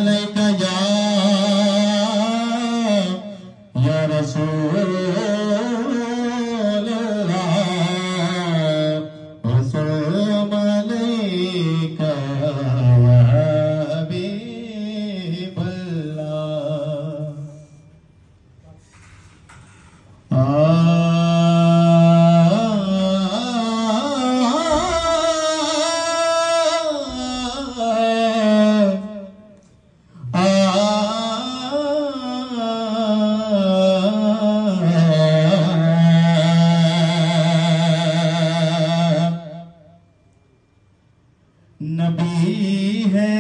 अलैका या रसूल अल्लाह, वसल्लम अलैका या हबीब नबी है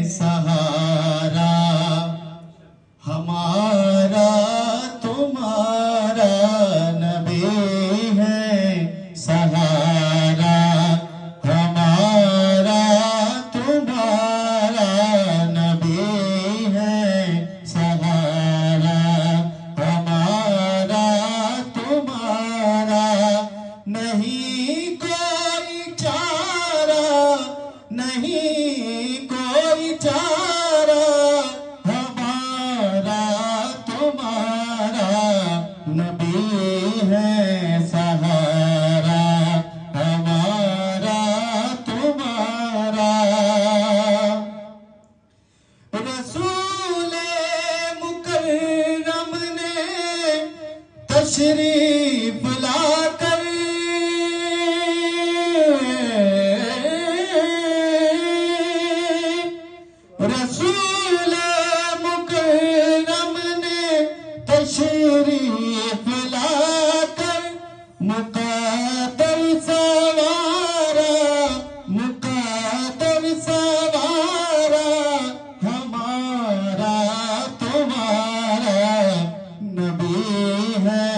सहारा हमारा तुम्हारा, नबी है सहारा हमारा तुम्हारा, नबी है सहारा हमारा तुम्हारा, नहीं कोई चारा, नहीं कोई चारा हमारा तुम्हारा, नबी है सहारा हमारा तुम्हारा। रसूले मुकर्रम ने तशरीफ लाकर रसूल मुकर्रम ने तशरीफ लाकर मुक़द्दर सवारा, मुक़द्दर सवारा हमारा तुम्हारा, नबी है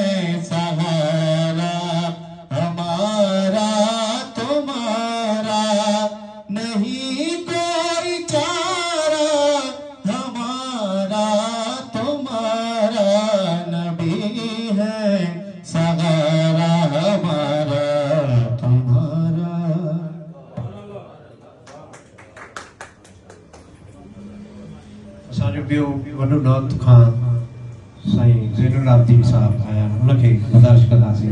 सहारा हमारा तुम्हारा, नहीं कोई चारा हमारा तुम्हारा, नबी है सहारा हमारा तुम्हारा। असांजो ॿियो वॾो नात खां साईं ज़ैनुल आबिदीन साहब आया, उनखे गुज़ारिश कंदासीं।